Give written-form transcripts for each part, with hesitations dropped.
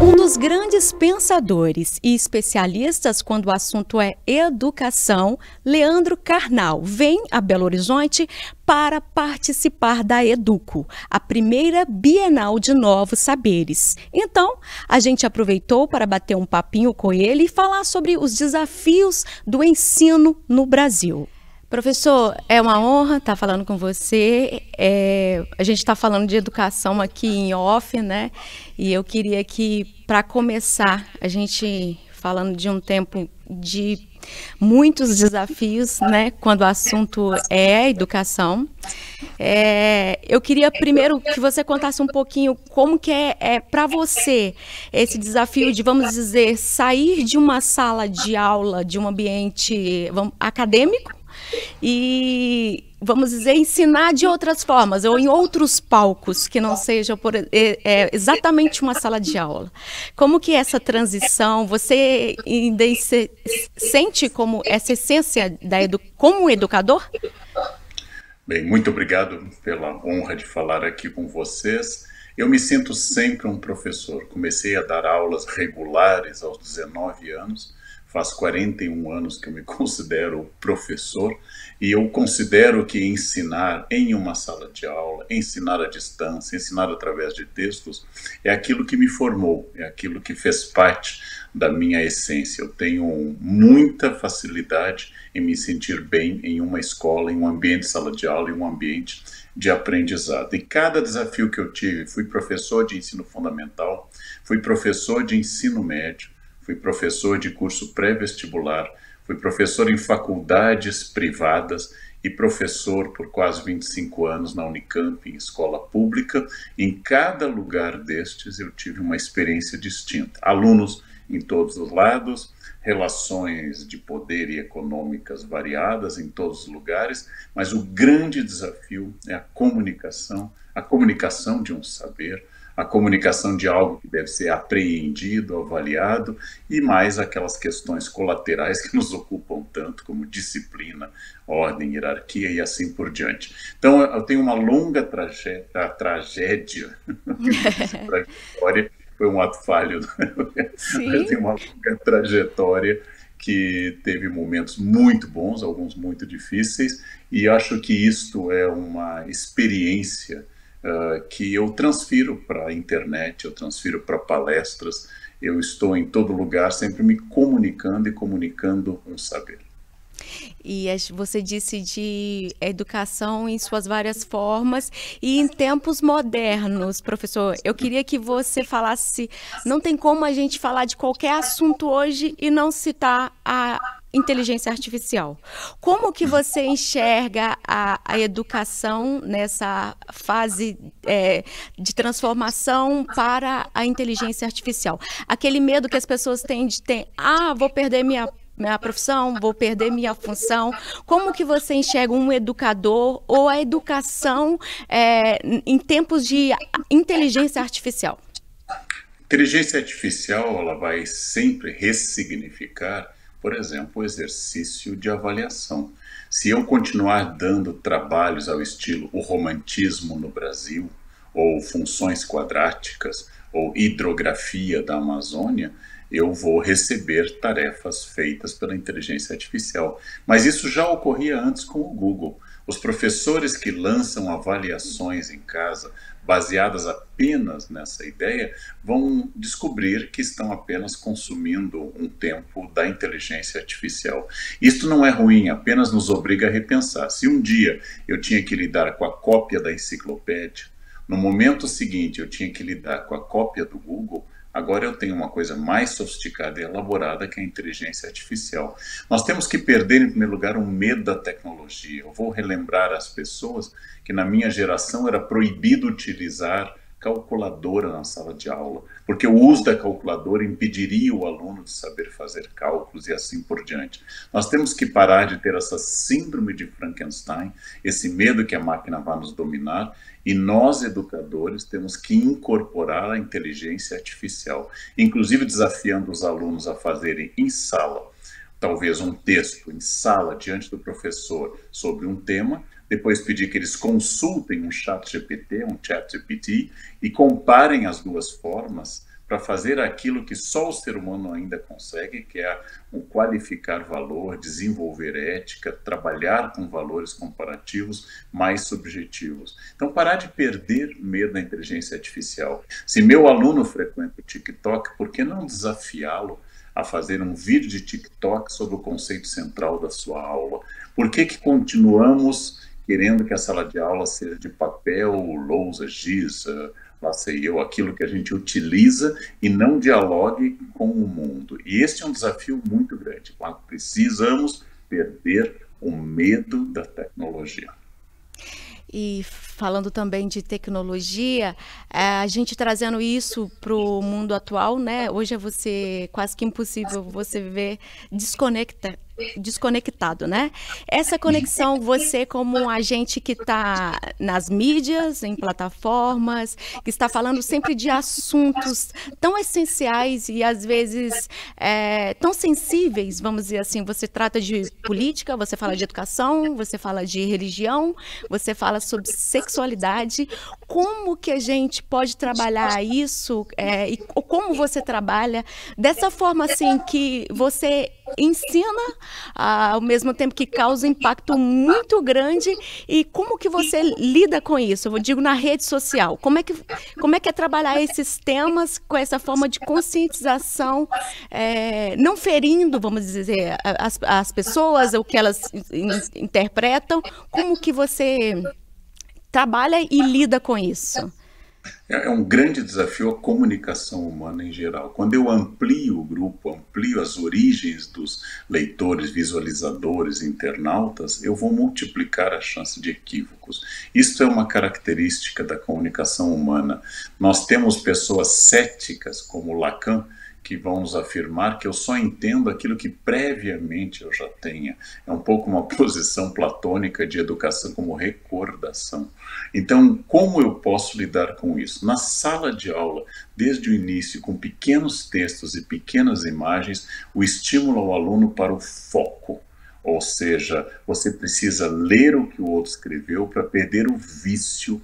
Um dos grandes pensadores e especialistas quando o assunto é educação, Leandro Carnal, vem a Belo Horizonte para participar da Educo, a primeira Bienal de Novos Saberes. Então, a gente aproveitou para bater um papinho com ele e falar sobre os desafios do ensino no Brasil. Professor, é uma honra estar falando com você. A gente está falando de educação aqui em off, né? E eu queria que, para começar, a gente falando de um tempo de muitos desafios, né? Quando o assunto é educação. Eu queria primeiro que você contasse um pouquinho como que é para você esse desafio de, vamos dizer, sair de uma sala de aula, de um ambiente acadêmico, e, vamos dizer, ensinar de outras formas, ou em outros palcos, que não seja exatamente uma sala de aula. Como que é essa transição, você ainda sente como essa essência como educador? Bem, muito obrigado pela honra de falar aqui com vocês. Eu me sinto sempre um professor. Comecei a dar aulas regulares aos 19 anos. Faz 41 anos que eu me considero professor e eu considero que ensinar em uma sala de aula, ensinar à distância, ensinar através de textos, é aquilo que me formou, é aquilo que fez parte da minha essência. Eu tenho muita facilidade em me sentir bem em uma escola, em um ambiente de sala de aula, em um ambiente de aprendizado. E cada desafio que eu tive, fui professor de ensino fundamental, fui professor de ensino médio, fui professor de curso pré-vestibular, fui professor em faculdades privadas e professor por quase 25 anos na Unicamp, em escola pública. Em cada lugar destes eu tive uma experiência distinta. Alunos em todos os lados, relações de poder e econômicas variadas em todos os lugares, mas o grande desafio é a comunicação de um saber, a comunicação de algo que deve ser apreendido, avaliado, e mais aquelas questões colaterais que nos ocupam tanto, como disciplina, ordem, hierarquia e assim por diante. Então, eu tenho uma longa tragédia, trajetória, foi um ato falho, eu tenho uma longa trajetória que teve momentos muito bons, alguns muito difíceis, e acho que isto é uma experiência que eu transfiro para a internet, eu transfiro para palestras, eu estou em todo lugar sempre me comunicando e comunicando um saber. E você disse de educação em suas várias formas e em tempos modernos, professor. Eu queria que você falasse, não tem como a gente falar de qualquer assunto hoje e não citar a inteligência artificial. Como que você enxerga a educação nessa fase de transformação para a inteligência artificial? Aquele medo que as pessoas têm de ter, vou perder minha profissão, vou perder minha função. Como que você enxerga um educador ou a educação em tempos de inteligência artificial? Inteligência artificial, ela vai sempre ressignificar, por exemplo, o exercício de avaliação. Se eu continuar dando trabalhos ao estilo o romantismo no Brasil, ou funções quadráticas, ou hidrografia da Amazônia, eu vou receber tarefas feitas pela inteligência artificial. Mas isso já ocorria antes com o Google. Os professores que lançam avaliações em casa, baseadas apenas nessa ideia, vão descobrir que estão apenas consumindo um tempo da inteligência artificial. Isto não é ruim, apenas nos obriga a repensar. Se um dia eu tinha que lidar com a cópia da enciclopédia, no momento seguinte eu tinha que lidar com a cópia do Google, agora eu tenho uma coisa mais sofisticada e elaborada que é a inteligência artificial. Nós temos que perder, em primeiro lugar, o medo da tecnologia. Eu vou relembrar às pessoas que na minha geração era proibido utilizar calculadora na sala de aula, porque o uso da calculadora impediria o aluno de saber fazer cálculos e assim por diante. Nós temos que parar de ter essa síndrome de Frankenstein, esse medo que a máquina vai nos dominar, e nós, educadores, temos que incorporar a inteligência artificial, inclusive desafiando os alunos a fazerem em sala, talvez um texto em sala diante do professor sobre um tema, depois pedir que eles consultem um chat GPT e comparem as duas formas para fazer aquilo que só o ser humano ainda consegue, que é o qualificar valor, desenvolver ética, trabalhar com valores comparativos mais subjetivos. Então, parar de perder medo da inteligência artificial. Se meu aluno frequenta o TikTok, por que não desafiá-lo a fazer um vídeo de TikTok sobre o conceito central da sua aula? Por que continuamos querendo que a sala de aula seja de papel, lousa, giz, lá sei eu, aquilo que a gente utiliza e não dialogue com o mundo? E este é um desafio muito grande. Precisamos perder o medo da tecnologia. E falando também de tecnologia, a gente trazendo isso para o mundo atual, né? Hoje quase que impossível você viver desconectado, né? Essa conexão, você como um agente que está nas mídias, em plataformas, que está falando sempre de assuntos tão essenciais e às vezes tão sensíveis, vamos dizer assim, você trata de política, você fala de educação, você fala de religião, você fala sobre sexualidade. Como que a gente pode trabalhar isso e como você trabalha dessa forma assim que você ensina ao mesmo tempo que causa impacto muito grande, e como que você lida com isso? Eu digo na rede social, como é que é trabalhar esses temas com essa forma de conscientização, não ferindo, vamos dizer, as pessoas, o que elas interpretam, como que você trabalha e lida com isso? É um grande desafio a comunicação humana em geral. Quando eu amplio o grupo, amplio as origens dos leitores, visualizadores, internautas, eu vou multiplicar a chance de equívocos. Isto é uma característica da comunicação humana. Nós temos pessoas céticas, como Lacan, que vão nos afirmar que eu só entendo aquilo que previamente eu já tenha. É um pouco uma posição platônica de educação como recordação. Então, como eu posso lidar com isso? Na sala de aula, desde o início, com pequenos textos e pequenas imagens, o estímulo ao aluno para o foco. Ou seja, você precisa ler o que o outro escreveu para perder o vício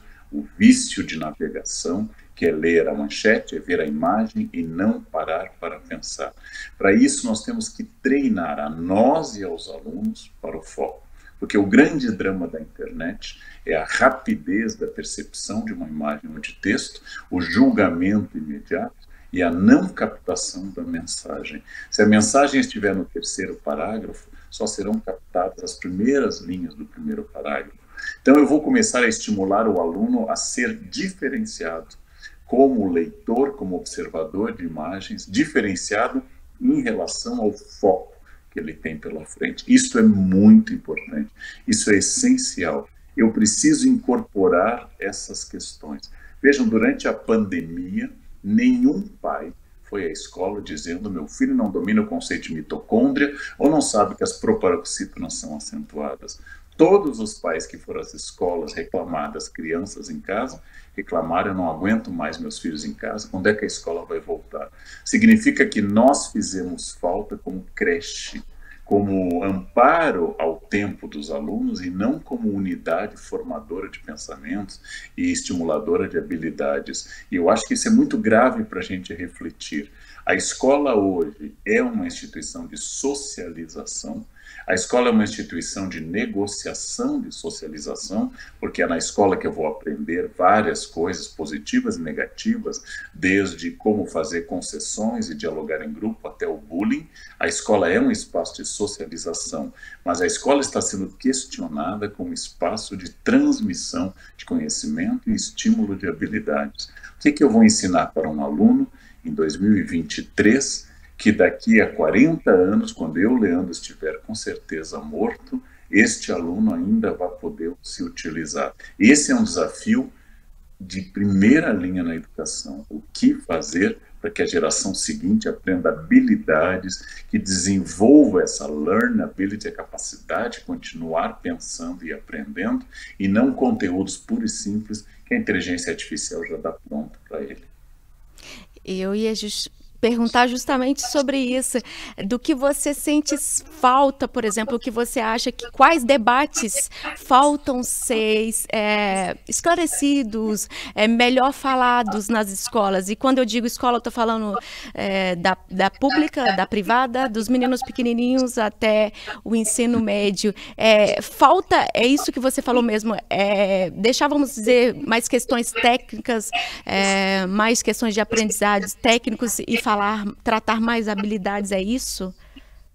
de navegação, que é ler a manchete, é ver a imagem e não parar para pensar. Para isso, nós temos que treinar a nós e aos alunos para o foco. Porque o grande drama da internet é a rapidez da percepção de uma imagem ou de texto, o julgamento imediato e a não captação da mensagem. Se a mensagem estiver no terceiro parágrafo, só serão captadas as primeiras linhas do primeiro parágrafo. Então, eu vou começar a estimular o aluno a ser diferenciado como leitor, como observador de imagens, diferenciado em relação ao foco que ele tem pela frente. Isso é muito importante, isso é essencial. Eu preciso incorporar essas questões. Vejam, durante a pandemia, nenhum pai foi à escola dizendo: meu filho não domina o conceito de mitocôndria ou não sabe que as proparoxítonas são acentuadas. Todos os pais que foram às escolas reclamar das crianças em casa, reclamaram: eu não aguento mais meus filhos em casa, quando é que a escola vai voltar? Significa que nós fizemos falta como creche, como amparo ao tempo dos alunos e não como unidade formadora de pensamentos e estimuladora de habilidades. E eu acho que isso é muito grave para a gente refletir. A escola hoje é uma instituição de socialização. A escola é uma instituição de negociação, de socialização, porque é na escola que eu vou aprender várias coisas positivas e negativas, desde como fazer concessões e dialogar em grupo até o bullying. A escola é um espaço de socialização, mas a escola está sendo questionada como espaço de transmissão de conhecimento e estímulo de habilidades. O que eu vou ensinar para um aluno em 2023, que daqui a 40 anos, quando eu, Leandro, estiver com certeza morto, este aluno ainda vai poder se utilizar? Esse é um desafio de primeira linha na educação. O que fazer para que a geração seguinte aprenda habilidades, que desenvolva essa learnability, a capacidade de continuar pensando e aprendendo, e não conteúdos puros e simples que a inteligência artificial já dá pronto para ele. Eu ia perguntar justamente sobre isso, do que você sente falta, por exemplo, o que você acha que quais debates faltam ser esclarecidos, melhor falados nas escolas. E quando eu digo escola, eu estou falando da pública, da privada, dos meninos pequenininhos até o ensino médio. Falta, é isso que você falou mesmo, deixar, vamos dizer, mais questões técnicas, mais questões de aprendizados técnicos e tratar mais habilidades, é isso?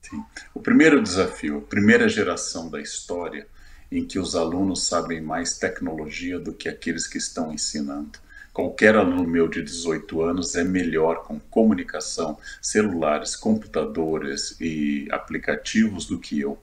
Sim. O primeiro desafio, a primeira geração da história em que os alunos sabem mais tecnologia do que aqueles que estão ensinando. Qualquer aluno meu de 18 anos é melhor com comunicação, celulares, computadores e aplicativos do que eu.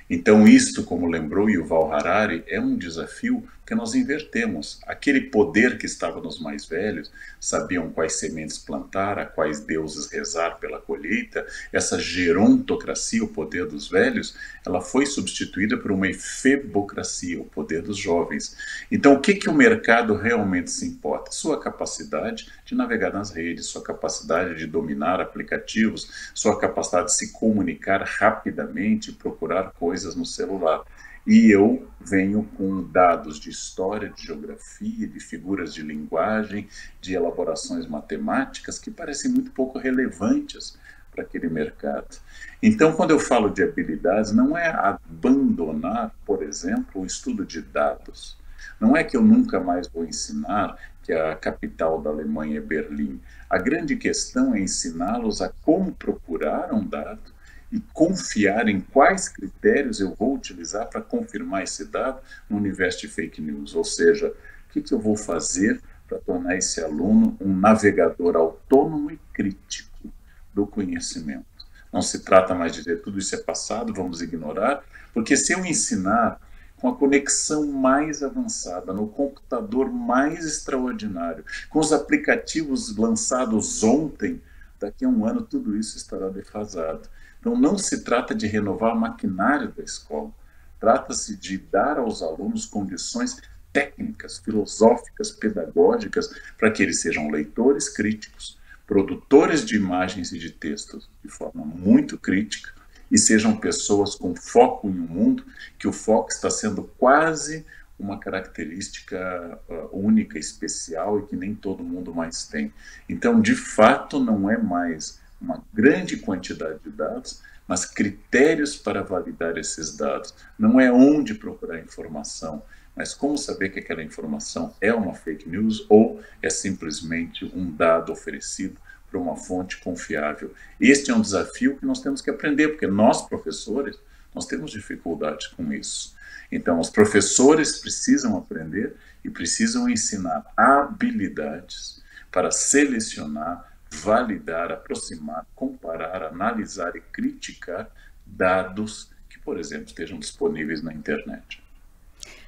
Então, isto, como lembrou Yuval Harari, é um desafio que nós invertemos. Aquele poder que estava nos mais velhos, sabiam quais sementes plantar, a quais deuses rezar pela colheita, essa gerontocracia, o poder dos velhos, ela foi substituída por uma efebocracia, o poder dos jovens. Então, o que o mercado realmente se importa? Sua capacidade de navegar nas redes, sua capacidade de dominar aplicativos, sua capacidade de se comunicar rapidamente, procurar coisas no celular. E eu venho com dados de história, de geografia, de figuras de linguagem, de elaborações matemáticas que parecem muito pouco relevantes para aquele mercado. Então, quando eu falo de habilidades, não é abandonar, por exemplo, o estudo de dados. Não é que eu nunca mais vou ensinar que a capital da Alemanha é Berlim. A grande questão é ensiná-los a como procurar um dado e confiar em quais critérios eu vou utilizar para confirmar esse dado no universo de fake news. Ou seja, o que eu vou fazer para tornar esse aluno um navegador autônomo e crítico do conhecimento. Não se trata mais de dizer tudo isso é passado, vamos ignorar, porque se eu ensinar com a conexão mais avançada, no computador mais extraordinário, com os aplicativos lançados ontem, daqui a um ano tudo isso estará defasado. Então não se trata de renovar o maquinário da escola, trata-se de dar aos alunos condições técnicas, filosóficas, pedagógicas, para que eles sejam leitores críticos, produtores de imagens e de textos de forma muito crítica, e sejam pessoas com foco em um mundo que o foco está sendo quase uma característica única, especial e que nem todo mundo mais tem. Então, de fato, não é mais uma grande quantidade de dados, mas critérios para validar esses dados. Não é onde procurar informação, mas como saber que aquela informação é uma fake news ou é simplesmente um dado oferecido para uma fonte confiável. Este é um desafio que nós temos que aprender, porque nós, professores, nós temos dificuldade com isso. Então, os professores precisam aprender e precisam ensinar habilidades para selecionar, validar, aproximar, comparar, analisar e criticar dados que, por exemplo, estejam disponíveis na internet.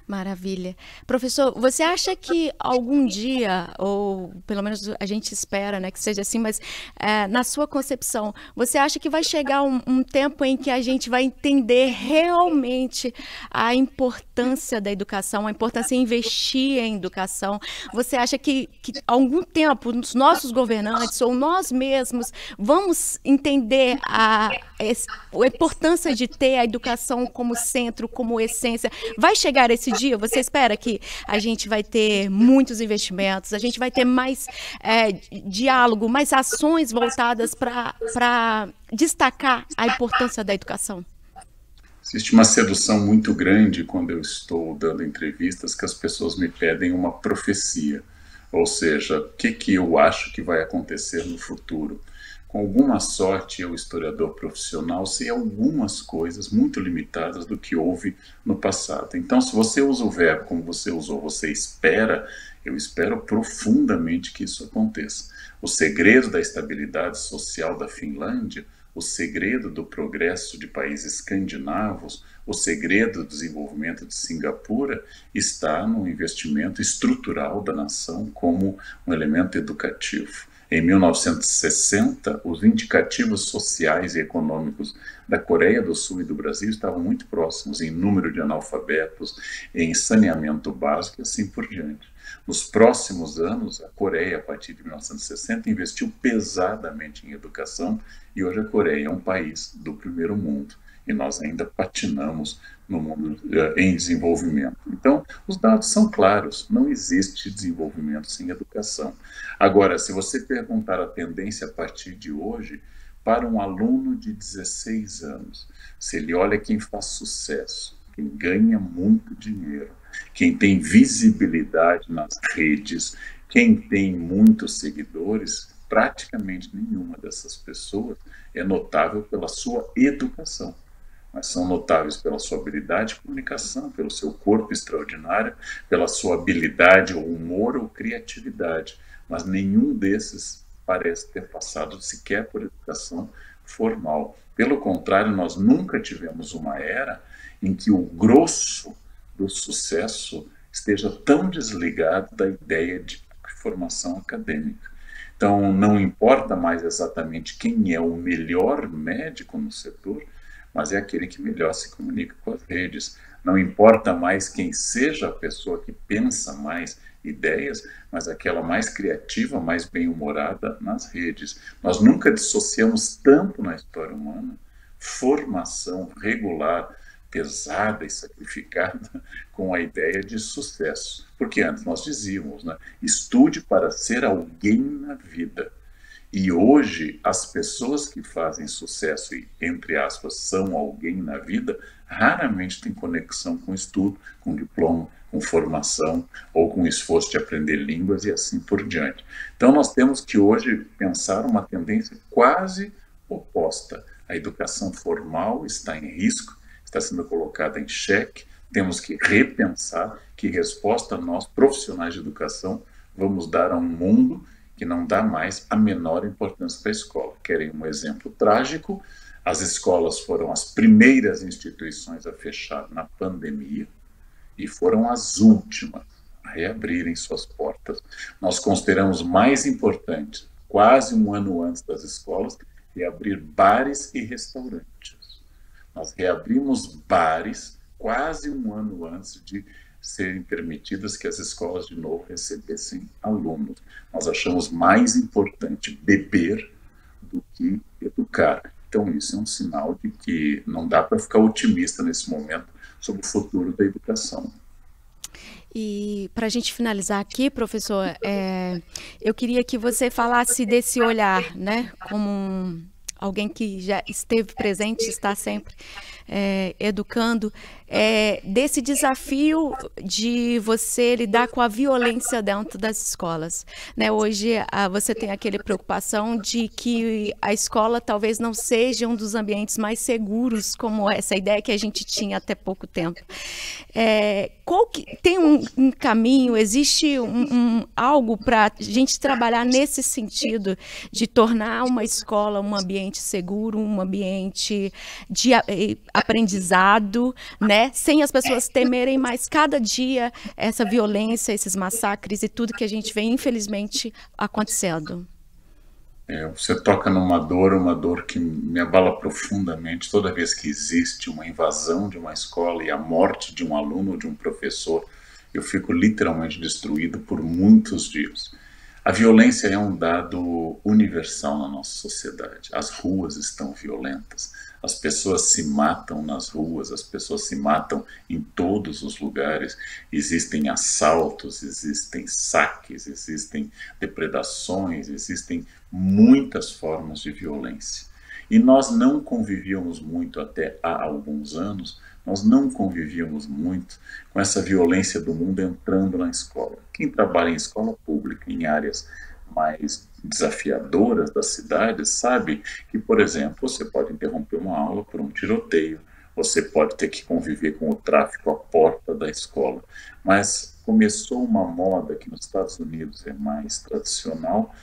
Maravilha. Professor, você acha que algum dia, ou pelo menos a gente espera, né, que seja assim, mas na sua concepção, você acha que vai chegar um tempo em que a gente vai entender realmente a importância da educação, a importância em investir em educação? Você acha que algum tempo os nossos governantes ou nós mesmos vamos entender a importância de ter a educação como centro, como essência? Vai chegar esse dia? Você espera que a gente vai ter muitos investimentos, a gente vai ter mais diálogo, mais ações voltadas para destacar a importância da educação? Existe uma sedução muito grande quando eu estou dando entrevistas que as pessoas me pedem uma profecia, ou seja, o que eu acho que vai acontecer no futuro. Com alguma sorte, eu, historiador profissional, sei algumas coisas muito limitadas do que houve no passado. Então, se você usa o verbo como você usou, você espera, eu espero profundamente que isso aconteça. O segredo da estabilidade social da Finlândia, o segredo do progresso de países escandinavos, o segredo do desenvolvimento de Singapura está no investimento estrutural da nação como um elemento educativo. Em 1960, os indicativos sociais e econômicos da Coreia do Sul e do Brasil estavam muito próximos em número de analfabetos, em saneamento básico e assim por diante. Nos próximos anos, a Coreia, a partir de 1960, investiu pesadamente em educação e hoje a Coreia é um país do primeiro mundo e nós ainda patinamos no mundo em desenvolvimento. Então, os dados são claros, não existe desenvolvimento sem educação. Agora, se você perguntar a tendência a partir de hoje, para um aluno de 16 anos, se ele olha quem faz sucesso, quem ganha muito dinheiro, quem tem visibilidade nas redes, quem tem muitos seguidores, praticamente nenhuma dessas pessoas é notável pela sua educação, mas são notáveis pela sua habilidade de comunicação, pelo seu corpo extraordinário, pela sua habilidade ou humor ou criatividade, mas nenhum desses parece ter passado sequer por educação formal. Pelo contrário, nós nunca tivemos uma era em que o grosso do sucesso esteja tão desligado da ideia de formação acadêmica. Então, não importa mais exatamente quem é o melhor médico no setor, mas é aquele que melhor se comunica com as redes. Não importa mais quem seja a pessoa que pensa mais ideias, mas aquela mais criativa, mais bem-humorada nas redes. Nós nunca dissociamos tanto na história humana formação regular, pesada e sacrificada com a ideia de sucesso. Porque antes nós dizíamos, né, estude para ser alguém na vida. E hoje, as pessoas que fazem sucesso e, entre aspas, são alguém na vida, raramente têm conexão com estudo, com diploma, com formação ou com esforço de aprender línguas e assim por diante. Então, nós temos que hoje pensar uma tendência quase oposta. A educação formal está em risco, está sendo colocada em xeque, temos que repensar que resposta nós, profissionais de educação, vamos dar a um mundo que não dá mais a menor importância para a escola. Querem um exemplo trágico? As escolas foram as primeiras instituições a fechar na pandemia e foram as últimas a reabrirem suas portas. Nós consideramos mais importante, quase um ano antes das escolas, reabrir bares e restaurantes. Nós reabrimos bares quase um ano antes de serem permitidas que as escolas de novo recebessem alunos. Nós achamos mais importante beber do que educar. Então, isso é um sinal de que não dá para ficar otimista nesse momento sobre o futuro da educação. E para a gente finalizar aqui, professor, eu queria que você falasse desse olhar, né, como alguém que já esteve presente, está sempre educando, desse desafio de você lidar com a violência dentro das escolas, né? Hoje você tem aquela preocupação de que a escola talvez não seja um dos ambientes mais seguros, como essa ideia que a gente tinha até pouco tempo. Tem um caminho, existe algo para a gente trabalhar nesse sentido de tornar uma escola um ambiente seguro, um ambiente de aprendizado, né? Sem as pessoas temerem mais cada dia essa violência, esses massacres e tudo que a gente vê, infelizmente, acontecendo. Você toca numa dor, uma dor que me abala profundamente toda vez que existe uma invasão de uma escola e a morte de um aluno ou de um professor. Eu fico literalmente destruído por muitos dias. A violência é um dado universal na nossa sociedade. As ruas estão violentas, as pessoas se matam nas ruas, as pessoas se matam em todos os lugares. Existem assaltos, existem saques, existem depredações, existem muitas formas de violência. E nós não convivíamos muito até há alguns anos, nós não convivíamos muito com essa violência do mundo entrando na escola. Quem trabalha em escola pública, em áreas mais desafiadoras da cidade, sabe que, por exemplo, você pode interromper uma aula por um tiroteio, você pode ter que conviver com o tráfico à porta da escola. Mas começou uma moda que nos Estados Unidos é mais tradicional,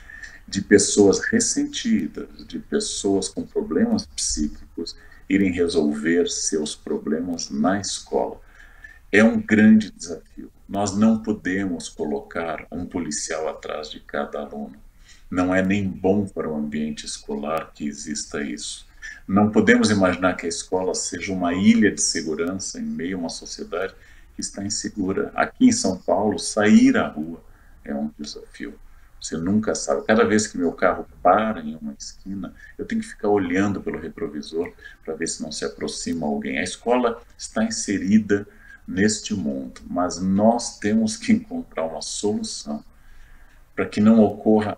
de pessoas ressentidas, de pessoas com problemas psíquicos irem resolver seus problemas na escola. É um grande desafio. Nós não podemos colocar um policial atrás de cada aluno. Não é nem bom para o ambiente escolar que exista isso. Não podemos imaginar que a escola seja uma ilha de segurança em meio a uma sociedade que está insegura. Aqui em São Paulo, sair à rua é um desafio. Você nunca sabe. Cada vez que meu carro para em uma esquina, eu tenho que ficar olhando pelo retrovisor para ver se não se aproxima alguém. A escola está inserida neste mundo, mas nós temos que encontrar uma solução para que não ocorra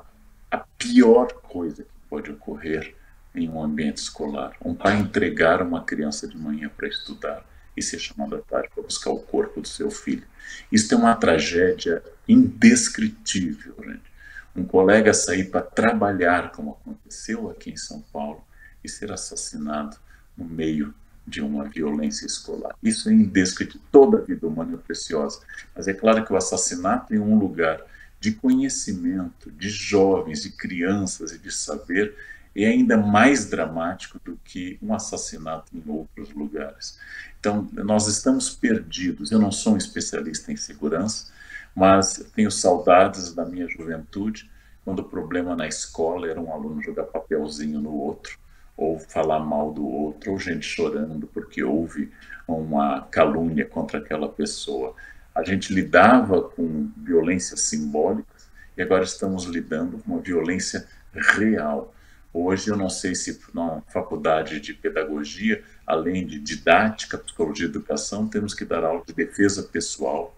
a pior coisa que pode ocorrer em um ambiente escolar. Um pai entregar uma criança de manhã para estudar e ser chamado à tarde para buscar o corpo do seu filho. Isso é uma tragédia indescritível, gente. Um colega sair para trabalhar, como aconteceu aqui em São Paulo, e ser assassinado no meio de uma violência escolar. Isso é indescritível. Toda a vida humana é preciosa, mas é claro que o assassinato em um lugar de conhecimento, de jovens, de crianças e de saber, é ainda mais dramático do que um assassinato em outros lugares. Então, nós estamos perdidos. Eu não sou um especialista em segurança, mas tenho saudades da minha juventude, quando o problema na escola era um aluno jogar papelzinho no outro, ou falar mal do outro, ou gente chorando porque houve uma calúnia contra aquela pessoa. A gente lidava com violências simbólicas e agora estamos lidando com uma violência real. Hoje eu não sei se na faculdade de pedagogia, além de didática, psicologia e educação, temos que dar aula de defesa pessoal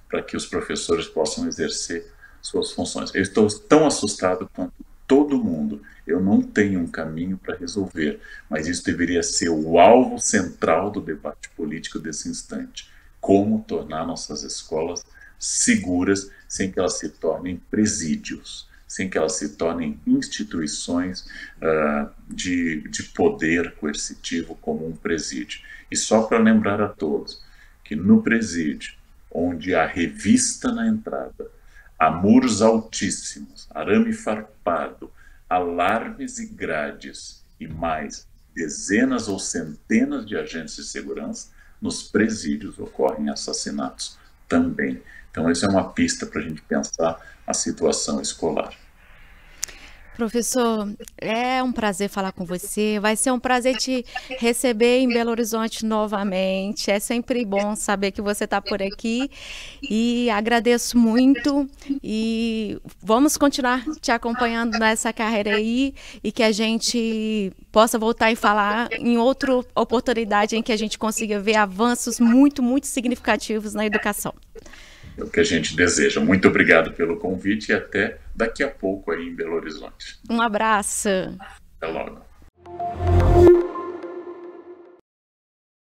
para que os professores possam exercer suas funções. Eu estou tão assustado quanto todo mundo. Eu não tenho um caminho para resolver, mas isso deveria ser o alvo central do debate político desse instante. Como tornar nossas escolas seguras sem que elas se tornem presídios, sem que elas se tornem instituições de poder coercitivo como um presídio. E só para lembrar a todos que no presídio, onde há revista na entrada, há muros altíssimos, arame farpado, alarmes e grades e mais dezenas ou centenas de agentes de segurança, nos presídios ocorrem assassinatos também. Então, essa é uma pista para a gente pensar a situação escolar. Professor, é um prazer falar com você. Vai ser um prazer te receber em Belo Horizonte novamente. É sempre bom saber que você está por aqui e agradeço muito. E vamos continuar te acompanhando nessa carreira aí e que a gente possa voltar e falar em outra oportunidade em que a gente consiga ver avanços muito, muito significativos na educação. É o que a gente deseja. Muito obrigado pelo convite e até daqui a pouco aí em Belo Horizonte. Um abraço. Até logo.